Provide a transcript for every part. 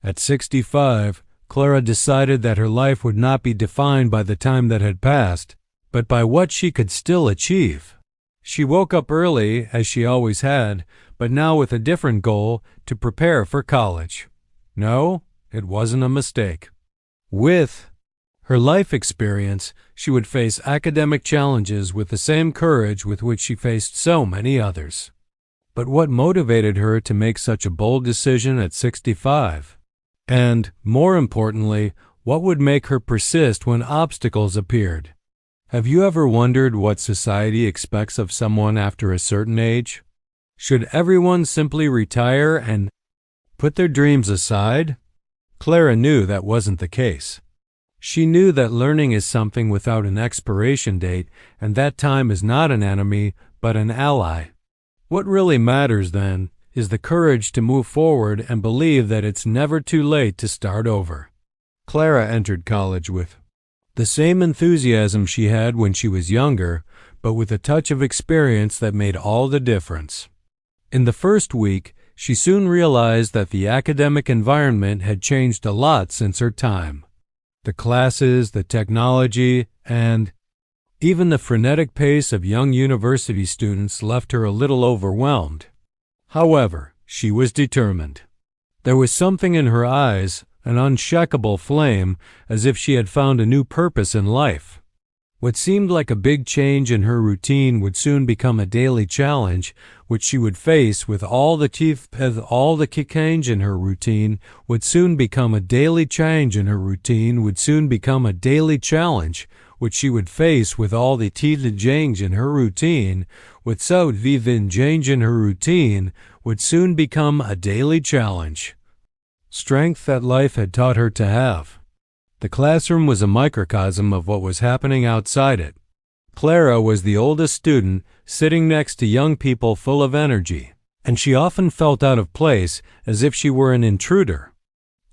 At 65, Clara decided that her life would not be defined by the time that had passed, but by what she could still achieve. She woke up early, as she always had, but now with a different goal: to prepare for college. No, it wasn't a mistake. With her life experience, she would face academic challenges with the same courage with which she faced so many others. But what motivated her to make such a bold decision at 65? And, more importantly, what would make her persist when obstacles appeared? Have you ever wondered what society expects of someone after a certain age? Should everyone simply retire and put their dreams aside? Clara knew that wasn't the case. She knew that learning is something without an expiration date, and that time is not an enemy, but an ally. What really matters, then, is the courage to move forward and believe that it's never too late to start over. Clara entered college with the same enthusiasm she had when she was younger, but with a touch of experience that made all the difference. In the first week, she soon realized that the academic environment had changed a lot since her time. The classes, the technology, and even the frenetic pace of young university students left her a little overwhelmed. However, she was determined. There was something in her eyes, an unshakable flame, as if she had found a new purpose in life. What seemed like a big change in her routine would soon become a daily challenge, which she would face with all the change in her routine would soon become a daily change in her routine would soon become a daily challenge, which she would face with all the change in her routine, with so change in her routine would soon become a daily challenge. Strength that life had taught her to have. The classroom was a microcosm of what was happening outside it. Clara was the oldest student, sitting next to young people full of energy, and she often felt out of place, as if she were an intruder.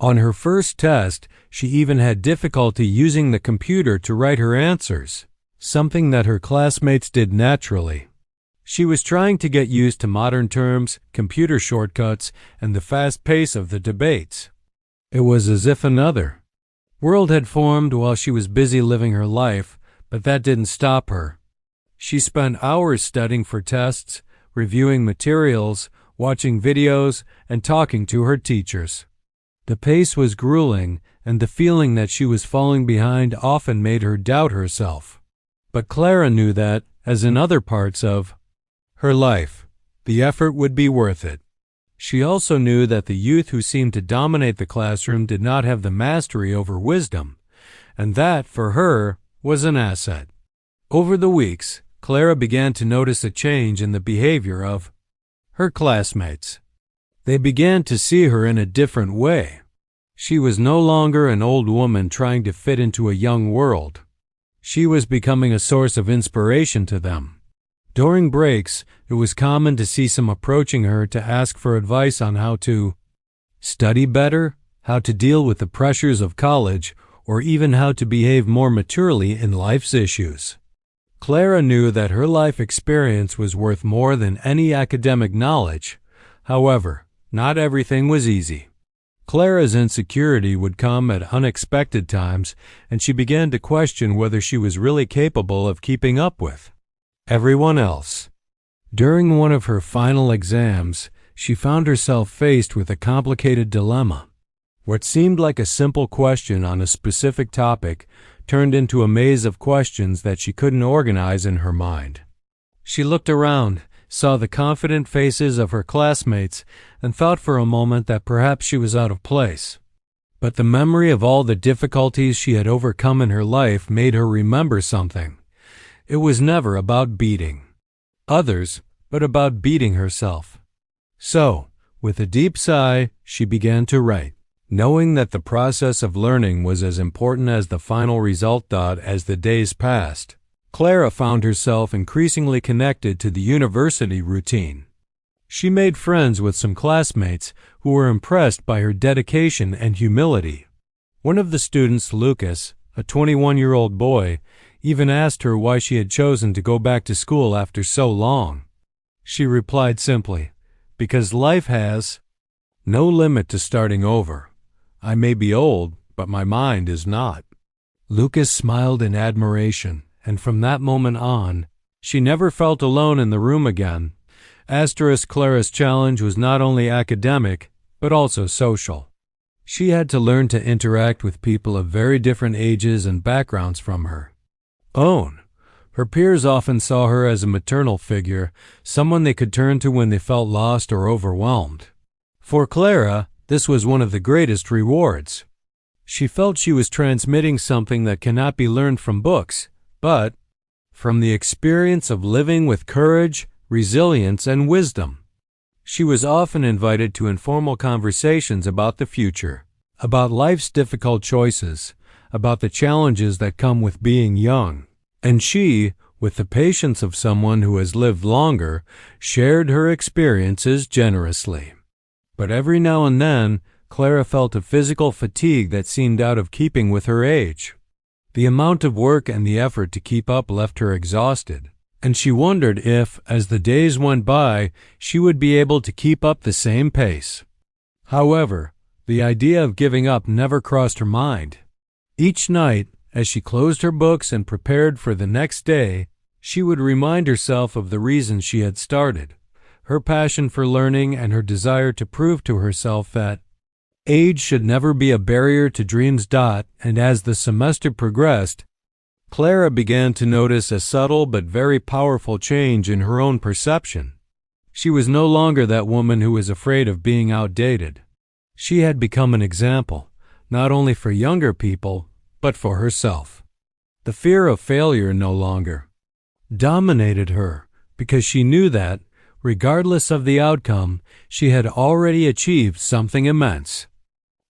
On her first test, she even had difficulty using the computer to write her answers, something that her classmates did naturally. She was trying to get used to modern terms, computer shortcuts, and the fast pace of the debates. It was as if another world had formed while she was busy living her life, but that didn't stop her. She spent hours studying for tests, reviewing materials, watching videos, and talking to her teachers. The pace was grueling, and the feeling that she was falling behind often made her doubt herself. But Clara knew that, as in other parts of her life, the effort would be worth it. She also knew that the youth who seemed to dominate the classroom did not have the mastery over wisdom, and that, for her, was an asset. Over the weeks, Clara began to notice a change in the behavior of her classmates. They began to see her in a different way. She was no longer an old woman trying to fit into a young world. She was becoming a source of inspiration to them. During breaks, it was common to see some approaching her to ask for advice on how to study better, how to deal with the pressures of college, or even how to behave more maturely in life's issues. Clara knew that her life experience was worth more than any academic knowledge. However, not everything was easy. Clara's insecurity would come at unexpected times, and she began to question whether she was really capable of keeping up with everyone else. During one of her final exams, she found herself faced with a complicated dilemma. What seemed like a simple question on a specific topic turned into a maze of questions that she couldn't organize in her mind. She looked around, saw the confident faces of her classmates, and thought for a moment that perhaps she was out of place. But the memory of all the difficulties she had overcome in her life made her remember something. It was never about beating others, but about beating herself. So, with a deep sigh, she began to write. Knowing that the process of learning was as important as the final result as the days passed, Clara found herself increasingly connected to the university routine. She made friends with some classmates who were impressed by her dedication and humility. One of the students, Lucas, a 21-year-old boy, even asked her why she had chosen to go back to school after so long. She replied simply, "Because life has no limit to starting over. I may be old, but my mind is not." Lucas smiled in admiration, and from that moment on, she never felt alone in the room again. Clara's challenge was not only academic, but also social. She had to learn to interact with people of very different ages and backgrounds from her own. Her peers often saw her as a maternal figure, someone they could turn to when they felt lost or overwhelmed. For Clara, this was one of the greatest rewards. She felt she was transmitting something that cannot be learned from books, but from the experience of living with courage, resilience, and wisdom. She was often invited to informal conversations about the future, about life's difficult choices, about the challenges that come with being young. And she, with the patience of someone who has lived longer, shared her experiences generously. But every now and then, Clara felt a physical fatigue that seemed out of keeping with her age. The amount of work and the effort to keep up left her exhausted, and she wondered if, as the days went by, she would be able to keep up the same pace. However, the idea of giving up never crossed her mind. Each night, as she closed her books and prepared for the next day, she would remind herself of the reason she had started, her passion for learning and her desire to prove to herself that age should never be a barrier to dreams. And as the semester progressed, Clara began to notice a subtle but very powerful change in her own perception. She was no longer that woman who was afraid of being outdated. She had become an example, not only for younger people, but for herself. The fear of failure no longer dominated her, because she knew that, regardless of the outcome, she had already achieved something immense.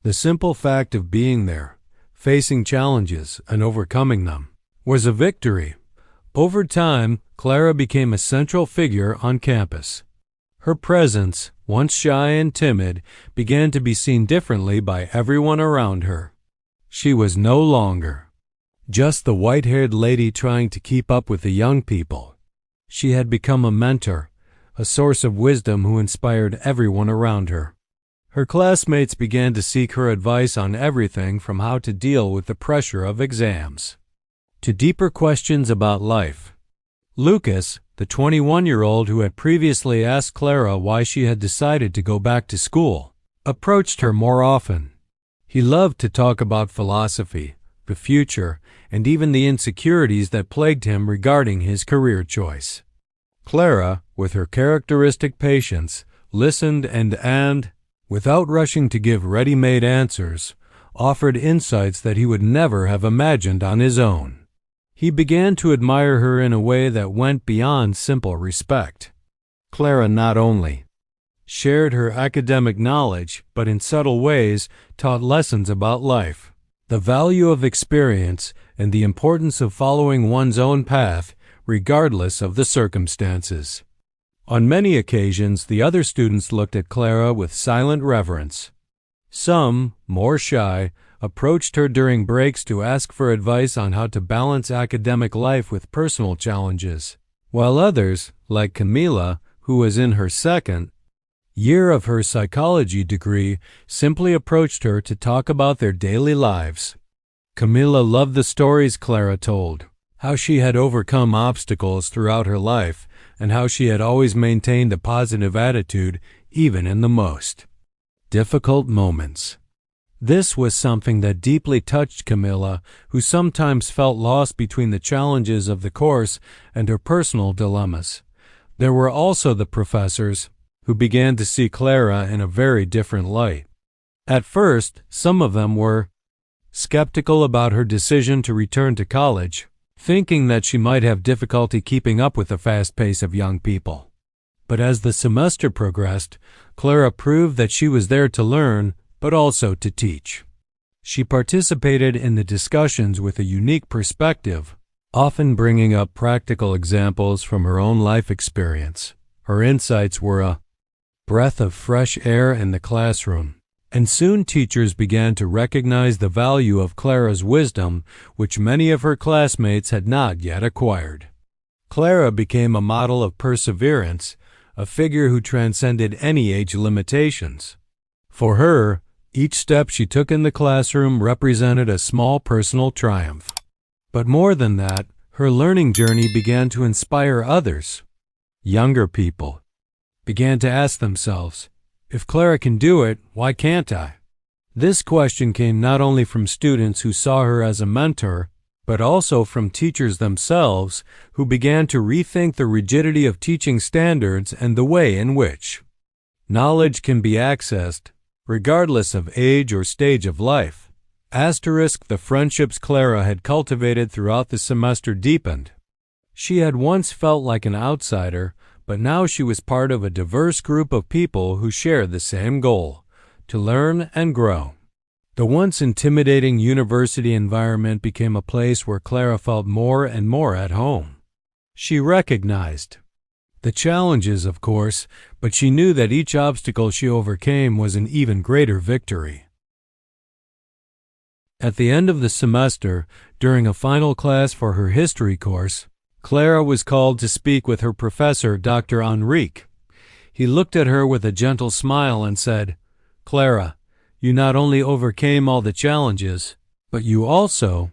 The simple fact of being there, facing challenges and overcoming them, was a victory. Over time, Clara became a central figure on campus. Her presence, once shy and timid, began to be seen differently by everyone around her. She was no longer just the white-haired lady trying to keep up with the young people. She had become a mentor, a source of wisdom who inspired everyone around her. Her classmates began to seek her advice on everything from how to deal with the pressure of exams to deeper questions about life. Lucas, the 21-year-old who had previously asked Clara why she had decided to go back to school, approached her more often. He loved to talk about philosophy, the future, and even the insecurities that plagued him regarding his career choice. Clara, with her characteristic patience, listened and, without rushing to give ready-made answers, offered insights that he would never have imagined on his own. He began to admire her in a way that went beyond simple respect. Clara not only shared her academic knowledge, but in subtle ways taught lessons about life, the value of experience, and the importance of following one's own path, regardless of the circumstances. On many occasions, the other students looked at Clara with silent reverence. Some, more shy, approached her during breaks to ask for advice on how to balance academic life with personal challenges, while others, like Camila, who was in her second year of her psychology degree, simply approached her to talk about their daily lives. Camila loved the stories Clara told, how she had overcome obstacles throughout her life, and how she had always maintained a positive attitude even in the most difficult moments. This was something that deeply touched Camila, who sometimes felt lost between the challenges of the course and her personal dilemmas. There were also the professors, who began to see Clara in a very different light. At first, some of them were skeptical about her decision to return to college, thinking that she might have difficulty keeping up with the fast pace of young people. But as the semester progressed, Clara proved that she was there to learn, but also to teach. She participated in the discussions with a unique perspective, often bringing up practical examples from her own life experience. Her insights were a breath of fresh air in the classroom, and soon teachers began to recognize the value of Clara's wisdom, which many of her classmates had not yet acquired. Clara became a model of perseverance, a figure who transcended any age limitations. For her, Each step she took in the classroom represented a small personal triumph. But more than that, her learning journey began to inspire others. Younger people began to ask themselves, if Clara can do it, why can't I? This question came not only from students who saw her as a mentor, but also from teachers themselves who began to rethink the rigidity of teaching standards and the way in which knowledge can be accessed, regardless of age or stage of life. The friendships Clara had cultivated throughout the semester deepened. She had once felt like an outsider, but now she was part of a diverse group of people who shared the same goal: to learn and grow. The once intimidating university environment became a place where Clara felt more and more at home. She recognized the challenges, of course, but she knew that each obstacle she overcame was an even greater victory. At the end of the semester, during a final class for her history course, Clara was called to speak with her professor, Dr. Enrique. He looked at her with a gentle smile and said, "Clara, you not only overcame all the challenges, but you also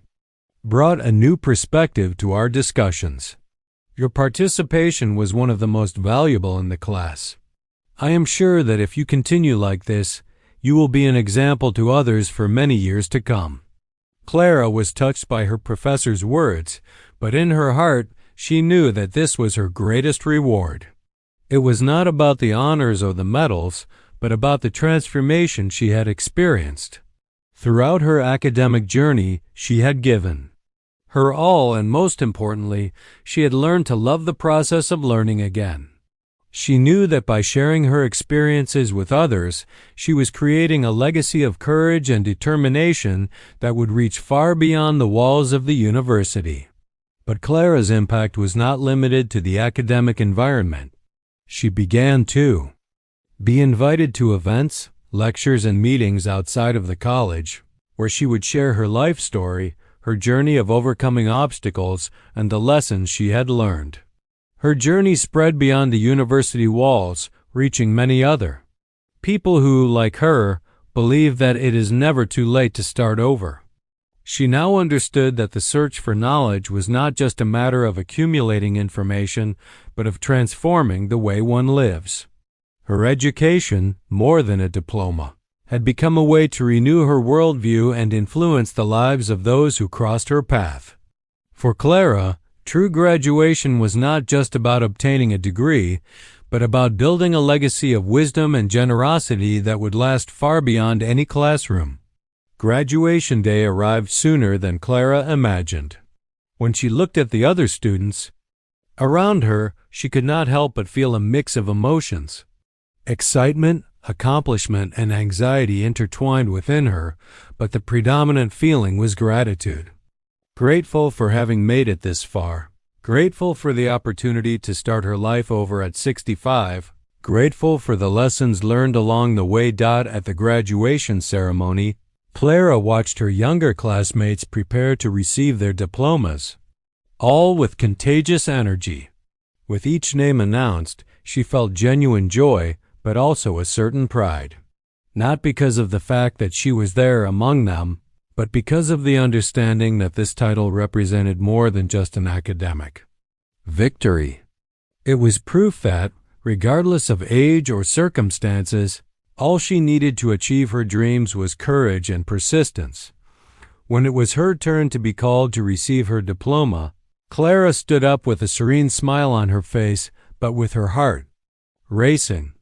brought a new perspective to our discussions. Your participation was one of the most valuable in the class. I am sure that if you continue like this, you will be an example to others for many years to come." Clara was touched by her professor's words, but in her heart, she knew that this was her greatest reward. It was not about the honors or the medals, but about the transformation she had experienced. Throughout her academic journey, she had given her all, and most importantly, she had learned to love the process of learning again. She knew that by sharing her experiences with others, she was creating a legacy of courage and determination that would reach far beyond the walls of the university. But Clara's impact was not limited to the academic environment. She began to be invited to events, lectures, and meetings outside of the college, where she would share her life story, her journey of overcoming obstacles, and the lessons she had learned. Her journey spread beyond the university walls, reaching many other people who, like her, believe that it is never too late to start over. She now understood that the search for knowledge was not just a matter of accumulating information, but of transforming the way one lives. Her education, more than a diploma, had become a way to renew her worldview and influence the lives of those who crossed her path. For Clara, true graduation was not just about obtaining a degree, but about building a legacy of wisdom and generosity that would last far beyond any classroom. Graduation day arrived sooner than Clara imagined. When she looked at the other students around her, she could not help but feel a mix of emotions. Excitement, accomplishment, and anxiety intertwined within her, but the predominant feeling was gratitude. Grateful for having made it this far. Grateful for the opportunity to start her life over at 65. Grateful for the lessons learned along the way. At the graduation ceremony, Clara watched her younger classmates prepare to receive their diplomas, all with contagious energy. With each name announced, she felt genuine joy, but also a certain pride. Not because of the fact that she was there among them, but because of the understanding that this title represented more than just an academic victory. It was proof that, regardless of age or circumstances, all she needed to achieve her dreams was courage and persistence. When it was her turn to be called to receive her diploma, Clara stood up with a serene smile on her face, but with her heart racing.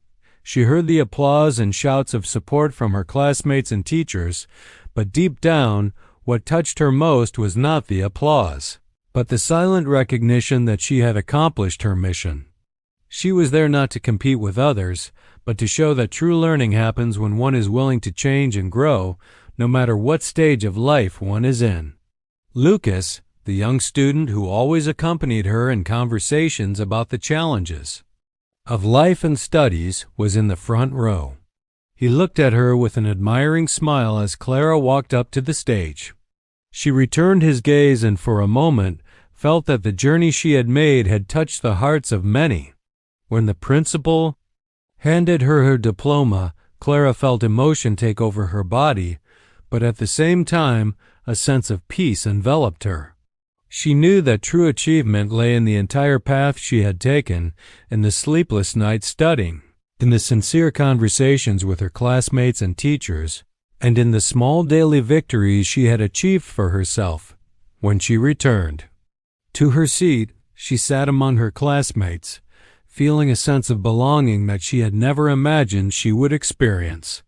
She heard the applause and shouts of support from her classmates and teachers, but deep down, what touched her most was not the applause, but the silent recognition that she had accomplished her mission. She was there not to compete with others, but to show that true learning happens when one is willing to change and grow, no matter what stage of life one is in. Lucas, the young student who always accompanied her in conversations about the challenges of life and studies, was in the front row. He looked at her with an admiring smile as Clara walked up to the stage. She returned his gaze and for a moment felt that the journey she had made had touched the hearts of many. When the principal handed her her diploma, Clara felt emotion take over her body, but at the same time, a sense of peace enveloped her. She knew that true achievement lay in the entire path she had taken, in the sleepless nights studying, in the sincere conversations with her classmates and teachers, and in the small daily victories she had achieved for herself. When she returned to her seat, she sat among her classmates, feeling a sense of belonging that she had never imagined she would experience.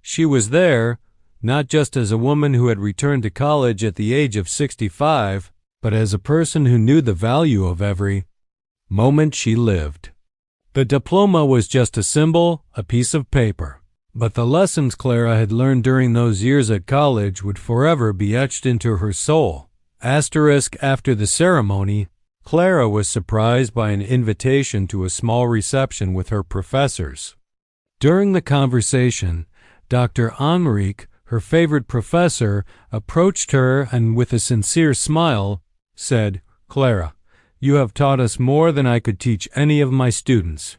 She was there, not just as a woman who had returned to college at the age of 65, but as a person who knew the value of every moment she lived. The diploma was just a symbol, a piece of paper, but the lessons Clara had learned during those years at college would forever be etched into her soul. After the ceremony, Clara was surprised by an invitation to a small reception with her professors. During the conversation, Dr. Enrique, her favorite professor, approached her and with a sincere smile said, "Clara, you have taught us more than I could teach any of my students.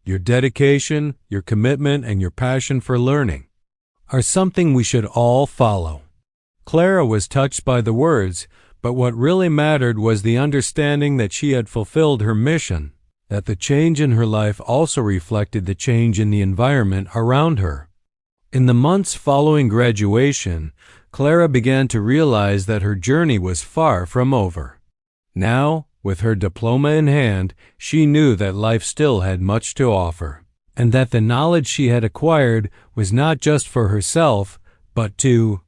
Your dedication, your commitment, and your passion for learning are something we should all follow." Clara was touched by the words, but what really mattered was the understanding that she had fulfilled her mission, that the change in her life also reflected the change in the environment around her. In the months following graduation, Clara began to realize that her journey was far from over. Now, with her diploma in hand, she knew that life still had much to offer, and that the knowledge she had acquired was not just for herself, but to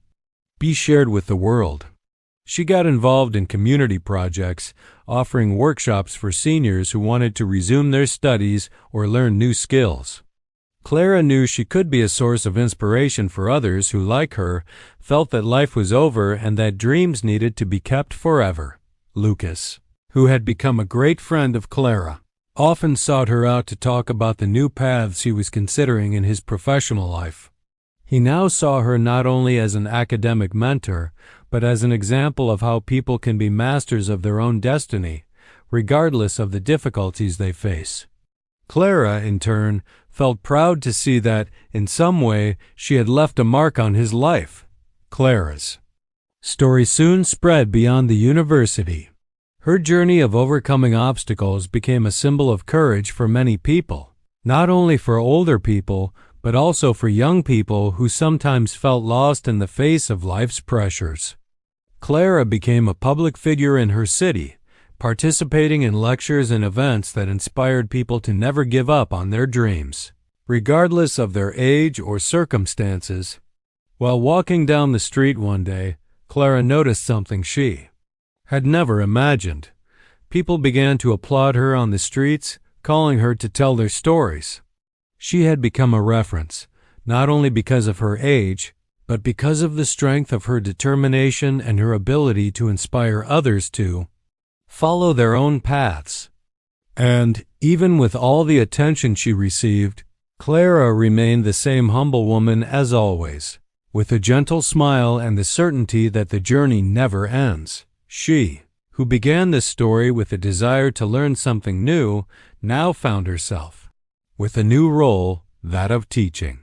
be shared with the world. She got involved in community projects, offering workshops for seniors who wanted to resume their studies or learn new skills. Clara knew she could be a source of inspiration for others who, like her, felt that life was over and that dreams needed to be kept forever. Lucas, who had become a great friend of Clara, often sought her out to talk about the new paths he was considering in his professional life. He now saw her not only as an academic mentor, but as an example of how people can be masters of their own destiny, regardless of the difficulties they face. Clara, in turn, felt proud to see that, in some way, she had left a mark on his life. Clara's story soon spread beyond the university. Her journey of overcoming obstacles became a symbol of courage for many people, not only for older people, but also for young people who sometimes felt lost in the face of life's pressures. Clara became a public figure in her city, participating in lectures and events that inspired people to never give up on their dreams, regardless of their age or circumstances. While walking down the street one day, Clara noticed something she had never imagined. People began to applaud her on the streets, calling her to tell their stories. She had become a reference, not only because of her age, but because of the strength of her determination and her ability to inspire others to follow their own paths. And, even with all the attention she received, Clara remained the same humble woman as always, with a gentle smile and the certainty that the journey never ends. She, who began this story with a desire to learn something new, now found herself with a new role, that of teaching.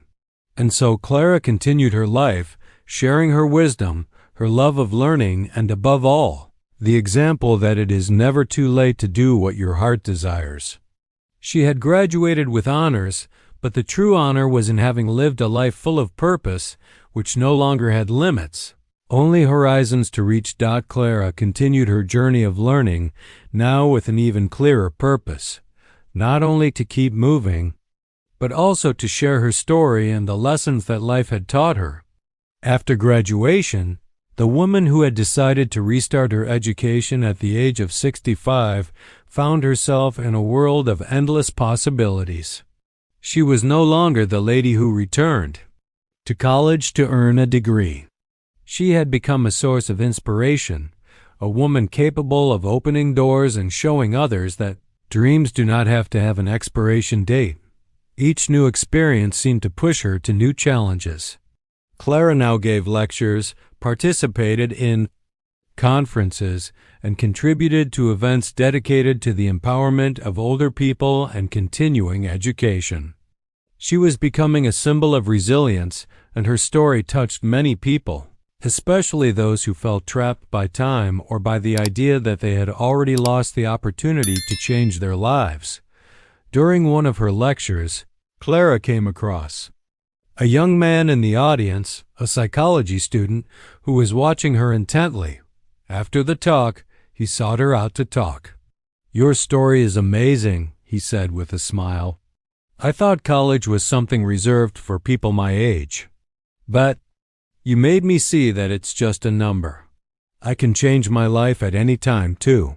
And so Clara continued her life, sharing her wisdom, her love of learning, and above all, the example that it is never too late to do what your heart desires. She had graduated with honors, but the true honor was in having lived a life full of purpose, which no longer had limits, only horizons to reach. Clara continued her journey of learning, now with an even clearer purpose, not only to keep moving, but also to share her story and the lessons that life had taught her. After graduation, the woman who had decided to restart her education at the age of 65 found herself in a world of endless possibilities. She was no longer the lady who returned to college to earn a degree. She had become a source of inspiration, a woman capable of opening doors and showing others that dreams do not have to have an expiration date. Each new experience seemed to push her to new challenges. Clara now gave lectures, participated in conferences, and contributed to events dedicated to the empowerment of older people and continuing education. She was becoming a symbol of resilience, and her story touched many people, especially those who felt trapped by time or by the idea that they had already lost the opportunity to change their lives. During one of her lectures, Clara came across a young man in the audience, a psychology student, who was watching her intently. After the talk, he sought her out to talk. "Your story is amazing," he said with a smile. "I thought college was something reserved for people my age. But you made me see that it's just a number. I can change my life at any time, too."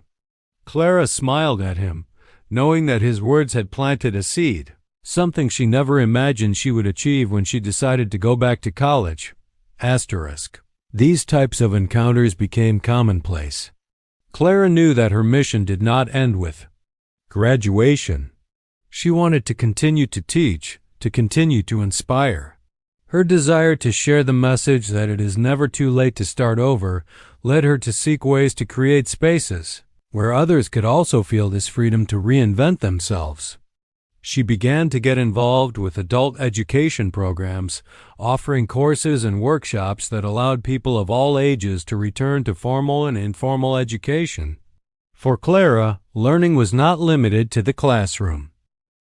Clara smiled at him, knowing that his words had planted a seed, something she never imagined she would achieve when she decided to go back to college. These types of encounters became commonplace. Clara knew that her mission did not end with graduation. She wanted to continue to teach, to continue to inspire. Her desire to share the message that it is never too late to start over led her to seek ways to create spaces where others could also feel this freedom to reinvent themselves. She began to get involved with adult education programs, offering courses and workshops that allowed people of all ages to return to formal and informal education. For Clara, learning was not limited to the classroom.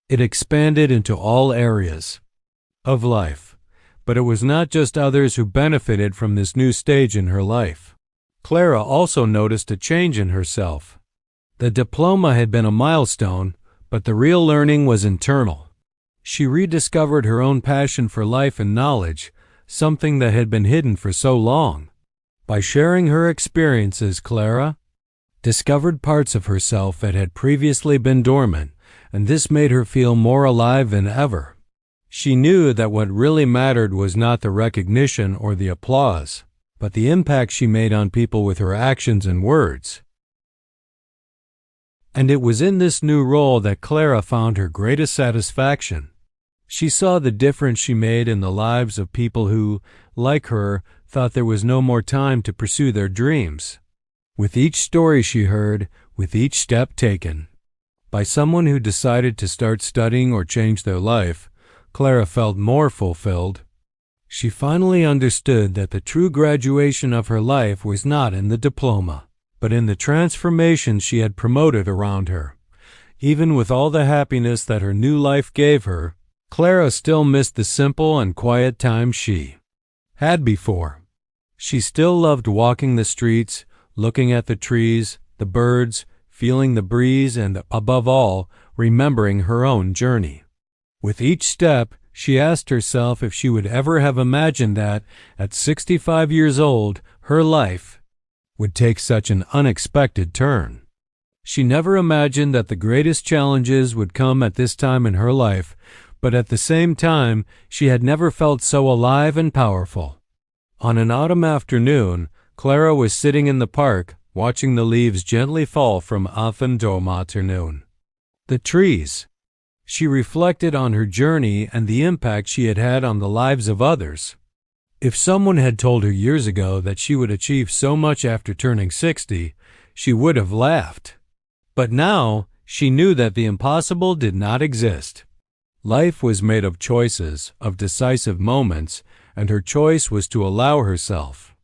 It expanded into all areas of life. But it was not just others who benefited from this new stage in her life. Clara also noticed a change in herself. The diploma had been a milestone, but the real learning was internal. She rediscovered her own passion for life and knowledge, something that had been hidden for so long. By sharing her experiences, Clara discovered parts of herself that had previously been dormant, and this made her feel more alive than ever. She knew that what really mattered was not the recognition or the applause, but the impact she made on people with her actions and words. And it was in this new role that Clara found her greatest satisfaction. She saw the difference she made in the lives of people who, like her, thought there was no more time to pursue their dreams. With each story she heard, with each step taken by someone who decided to start studying or change their life, Clara felt more fulfilled. She finally understood that the true graduation of her life was not in the diploma, but in the transformation she had promoted around her. Even with all the happiness that her new life gave her, Clara still missed the simple and quiet time she had before. She still loved walking the streets, looking at the trees, the birds, feeling the breeze, and, above all, remembering her own journey. With each step, she asked herself if she would ever have imagined that, at 65 years old, her life would take such an unexpected turn. She never imagined that the greatest challenges would come at this time in her life, but at the same time, she had never felt so alive and powerful. On an autumn afternoon, Clara was sitting in the park, watching the leaves gently fall from Afternoon. The trees. She reflected on her journey and the impact she had had on the lives of others. If someone had told her years ago that she would achieve so much after turning 60, she would have laughed. But now, she knew that the impossible did not exist. Life was made of choices, of decisive moments, and her choice was to allow herself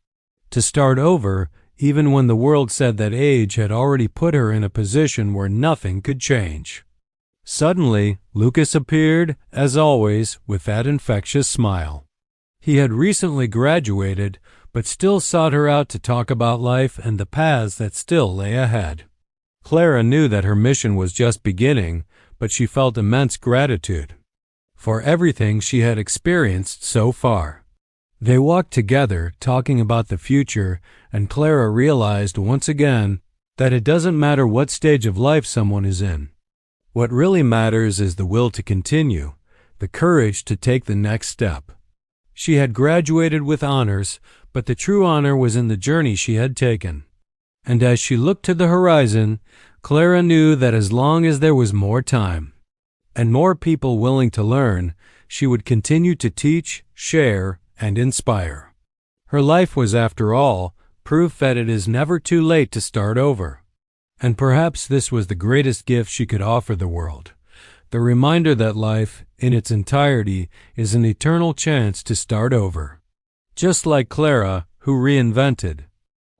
to start over, even when the world said that age had already put her in a position where nothing could change. Suddenly, Lucas appeared, as always, with that infectious smile. He had recently graduated, but still sought her out to talk about life and the paths that still lay ahead. Clara knew that her mission was just beginning, but she felt immense gratitude for everything she had experienced so far. They walked together, talking about the future, and Clara realized once again that it doesn't matter what stage of life someone is in. What really matters is the will to continue, the courage to take the next step. She had graduated with honors, but the true honor was in the journey she had taken. And as she looked to the horizon, Clara knew that as long as there was more time and more people willing to learn, she would continue to teach, share, and inspire. Her life was, after all, proof that it is never too late to start over. And perhaps this was the greatest gift she could offer the world, the reminder that life, in its entirety, is an eternal chance to start over. Just like Clara, who reinvented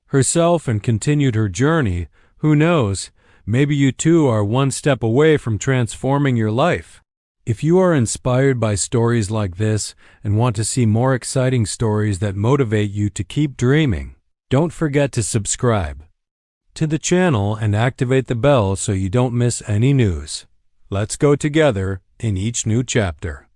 herself and continued her journey, who knows, maybe you too are one step away from transforming your life. If you are inspired by stories like this and want to see more exciting stories that motivate you to keep dreaming, don't forget to subscribe to the channel and activate the bell so you don't miss any news. Let's go together in each new chapter.